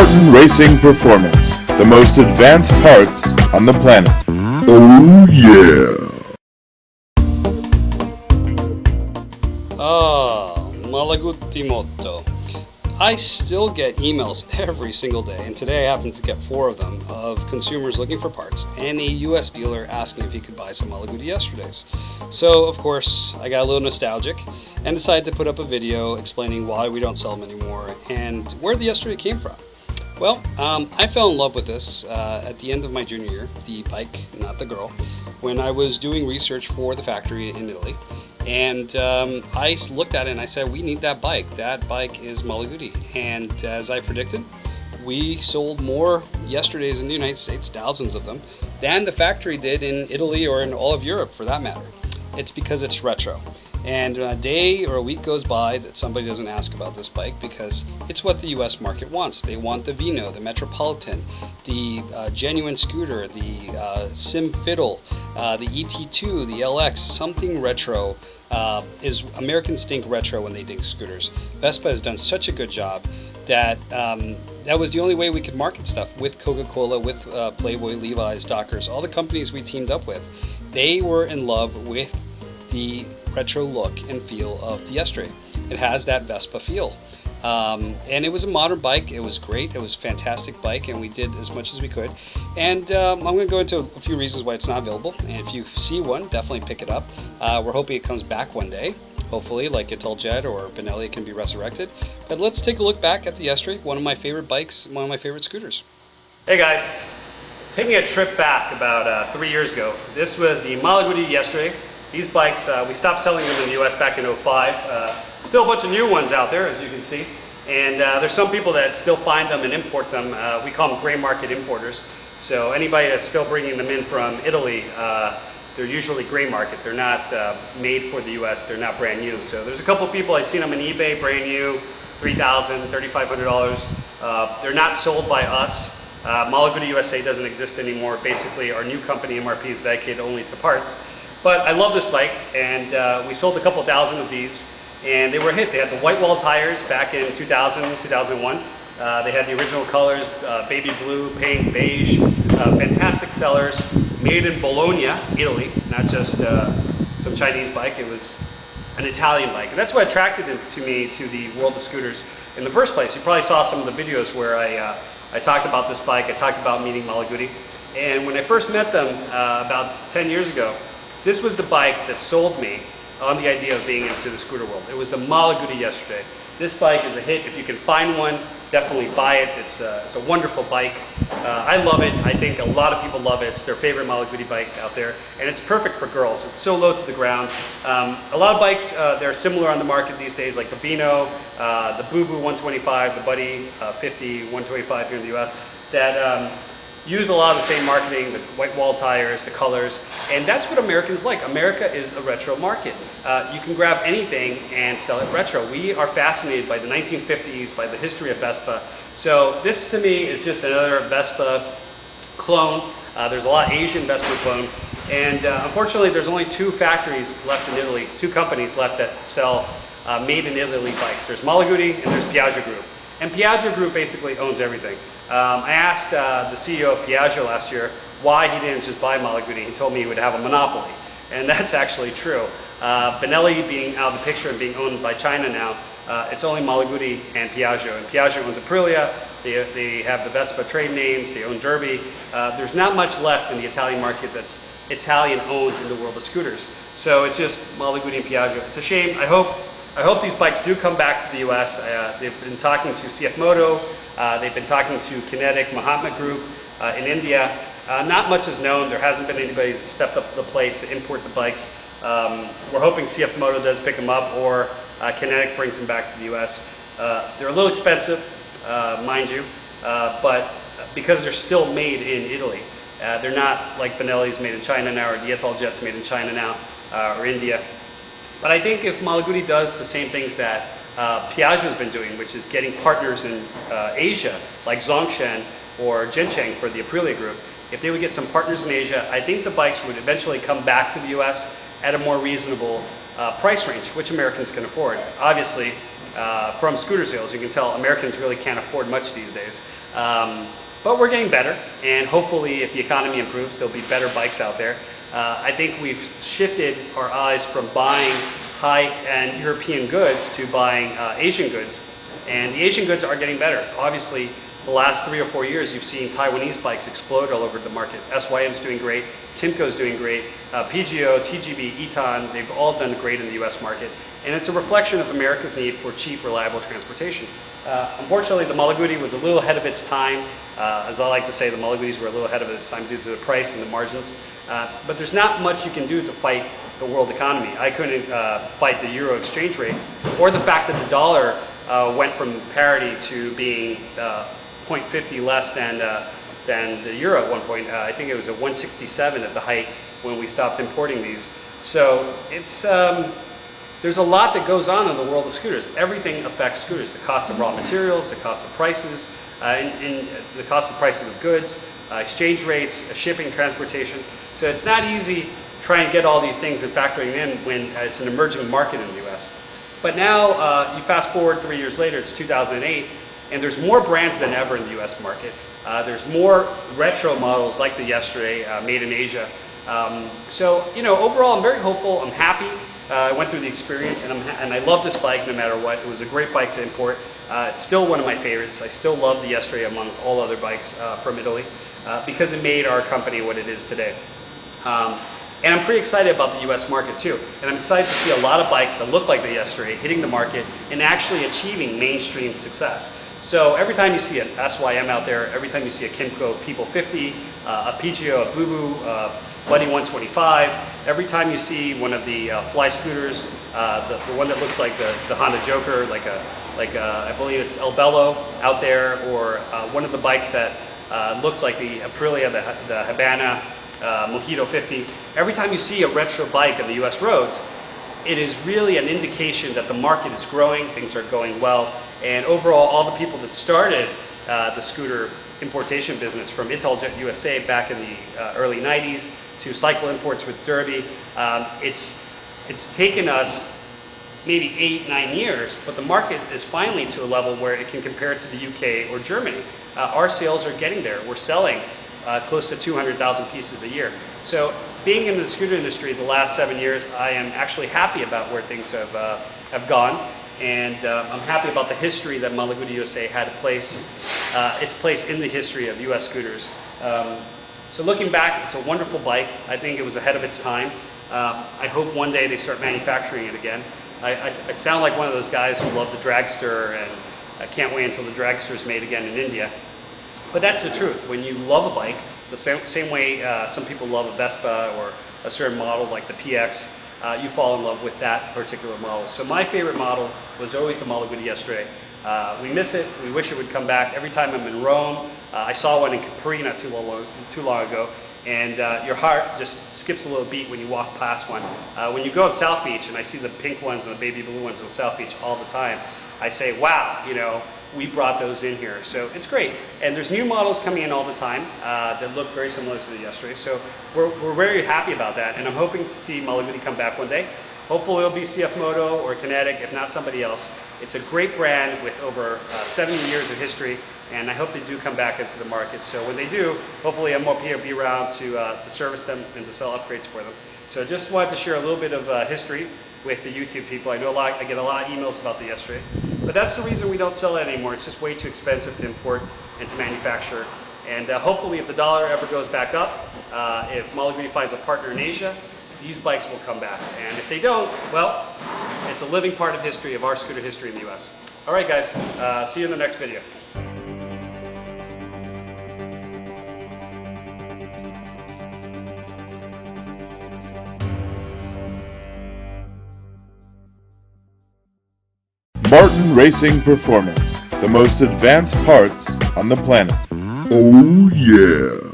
Spartan Racing Performance, the most advanced parts on the planet. Oh yeah! Malaguti Moto. I still get emails every single day, and today I happen to get 4 of them, of consumers looking for parts and a US dealer asking if he could buy some Malaguti yesterdays. So, of course, I got a little nostalgic and decided to put up a video explaining why we don't sell them anymore and where the yesterday came from. Well, I fell in love with this at the end of my junior year, the bike, not the girl, when I was doing research for the factory in Italy. And I looked at it and I said, we need that bike. That bike is Malaguti. And as I predicted, we sold more yesterdays in the United States, thousands of them, than the factory did in Italy or in all of Europe for that matter. It's because it's retro. And a day or a week goes by that somebody doesn't ask about this bike because it's what the US market wants. They want the Vino, the Metropolitan, the genuine scooter, the Sim Fiddle, the ET2, the LX, something retro. Is Americans think retro when they think scooters. Vespa has done such a good job that that was the only way we could market stuff with Coca-Cola, with Playboy, Levi's, Dockers, all the companies we teamed up with. They were in love with the retro look and feel of the yesterday. It has that Vespa feel. And it was a modern bike. It was great. It was a fantastic bike, and we did as much as we could. And I'm going to go into a few reasons why it's not available. And if you see one, definitely pick it up. We're hoping it comes back one day, hopefully, like Italjet or Benelli can be resurrected. But let's take a look back at the yesterday. One of my favorite bikes, one of my favorite scooters. Hey guys, taking a trip back about 3 years ago. This was the Malaguti yesterday. These bikes, we stopped selling them in the US back in 05. Still a bunch of new ones out there, as you can see. And there's some people that still find them and import them. We call them gray market importers. So anybody that's still bringing them in from Italy, they're usually gray market. They're not made for the US, they're not brand new. So there's a couple people, I've seen them on eBay, brand new, $3,000, $3,500. They're not sold by us. Malaguti USA doesn't exist anymore. Basically, our new company, MRP, is dedicated only to parts. But I love this bike, and we sold a couple thousand of these, and they were a hit. They had the white wall tires back in 2000, 2001. They had the original colors, baby blue, pink, beige, fantastic sellers, made in Bologna, Italy, not just some Chinese bike. It was an Italian bike. And that's what attracted me to the world of scooters in the first place. You probably saw some of the videos where I talked about this bike. I talked about meeting Malaguti. And when I first met them about 10 years ago, this was the bike that sold me on the idea of being into the scooter world. It was the Malaguti yesterday. This bike is a hit. If you can find one, definitely buy it. It's a wonderful bike. I love it. I think a lot of people love it. It's their favorite Malaguti bike out there. And it's perfect for girls. It's so low to the ground. A lot of bikes, they're similar on the market these days, like the Vino, the Boo Boo 125, the Buddy 50 125 here in the US, that use a lot of the same marketing, the white wall tires, the colors, and that's what Americans like. America is a retro market. You can grab anything and sell it retro. We are fascinated by the 1950s, by the history of Vespa. So this to me is just another Vespa clone. There's a lot of Asian Vespa clones, and unfortunately there's only 2 factories left in Italy, 2 companies left that sell made in Italy bikes. There's Malaguti and there's Piaggio Group. And Piaggio Group basically owns everything. I asked the CEO of Piaggio last year why he didn't just buy Malaguti. He told me he would have a monopoly, and that's actually true. Benelli being out of the picture and being owned by China now, it's only Malaguti and Piaggio. And Piaggio owns Aprilia, they have the Vespa trade names, they own Derby. There's not much left in the Italian market that's Italian owned in the world of scooters. So it's just Malaguti and Piaggio. It's a shame. I hope these bikes do come back to the US. They've been talking to CF Moto, they've been talking to Kinetic, Mahatma Group in India. Not much is known. There hasn't been anybody that stepped up to the plate to import the bikes. We're hoping CF Moto does pick them up, or Kinetic brings them back to the US. They're a little expensive, mind you, but because they're still made in Italy. They're not like Benelli's made in China now, or the Italjet's made in China now, or India. But I think if Malaguti does the same things that Piaggio's been doing, which is getting partners in Asia, like Zhongshan or Jincheng for the Aprilia group, if they would get some partners in Asia, I think the bikes would eventually come back to the US at a more reasonable price range, which Americans can afford. Obviously, from scooter sales. You can tell Americans really can't afford much these days. But we're getting better, and hopefully if the economy improves, there'll be better bikes out there. I think we've shifted our eyes from buying high-end European goods to buying Asian goods, and the Asian goods are getting better. Obviously, the last 3 or 4 years, you've seen Taiwanese bikes explode all over the market. SYM's doing great, Kymco's doing great, PGO, TGB, Eton, they've all done great in the US market. And it's a reflection of America's need for cheap, reliable transportation. Unfortunately, the Malaguti was a little ahead of its time. As I like to say, the Malagutis were a little ahead of its time due to the price and the margins. But there's not much you can do to fight the world economy. I couldn't fight the euro exchange rate, or the fact that the dollar went from parity to being 0.50 less than the euro at one point. I think it was at 167 at the height when we stopped importing these. So it's there's a lot that goes on in the world of scooters. Everything affects scooters. The cost of raw materials, the cost of prices, and the cost of prices of goods, exchange rates, shipping, transportation. So it's not easy trying to get all these things and factoring in when it's an emerging market in the US. But now, you fast forward 3 years later, it's 2008, and there's more brands than ever in the US market. There's more retro models like the Yesterday, made in Asia. So, you know, overall I'm very hopeful, I'm happy. I went through the experience, and I love this bike no matter what. It was a great bike to import. It's still one of my favorites. I still love the Yesterday among all other bikes from Italy because it made our company what it is today. And I'm pretty excited about the US market too. And I'm excited to see a lot of bikes that look like the Yesterday hitting the market and actually achieving mainstream success. So every time you see an SYM out there, every time you see a Kymco People 50, a PGO, a Bubu, Buddy 125, every time you see one of the Fly scooters, the one that looks like the Honda Joker, like I believe it's El Bello out there, or one of the bikes that looks like the Aprilia, the Habana Mojito 50. Every time you see a retro bike on the US roads, it is really an indication that the market is growing, things are going well, and overall all the people that started the scooter importation business, from Italjet USA back in the early 90s to Cycle Imports with Derby, it's taken us maybe 8-9 years, but the market is finally to a level where it can compare to the UK or Germany. Our sales are getting there. We're selling close to 200,000 pieces a year. So being in the scooter industry the last 7 years, I am actually happy about where things have gone, and I'm happy about the history that Malaguti USA had its place in the history of US scooters. So looking back, it's a wonderful bike. I think it was ahead of its time. I hope one day they start manufacturing it again. I sound like one of those guys who love the dragster, and I can't wait until the dragster is made again in India. But that's the truth. When you love a bike, the same way some people love a Vespa or a certain model like the PX, you fall in love with that particular model. So my favorite model was always the Malaguti Yesterday. We miss it. We wish it would come back. Every time I'm in Rome, I saw one in Capri not too long ago, and your heart just skips a little beat when you walk past one. When you go on South Beach, and I see the pink ones and the baby blue ones on South Beach all the time, I say, wow, you know, we brought those in here. So it's great. And there's new models coming in all the time that look very similar to the Yesterday. So we're very happy about that. And I'm hoping to see Malaguti come back one day. Hopefully it'll be CF Moto or Kinetic, if not somebody else. It's a great brand with over 70 years of history, and I hope they do come back into the market. So when they do, hopefully MOP will be around to service them and to sell upgrades for them. So just wanted to share a little bit of history with the YouTube people. I know I get a lot of emails about the Yesterday, but that's the reason we don't sell it anymore. It's just way too expensive to import and to manufacture. And hopefully if the dollar ever goes back up, if Malaguti finds a partner in Asia, these bikes will come back. And if they don't, well, it's a living part of history, of our scooter history in the US. All right, guys, see you in the next video. Martin Racing Performance, the most advanced parts on the planet. Oh yeah!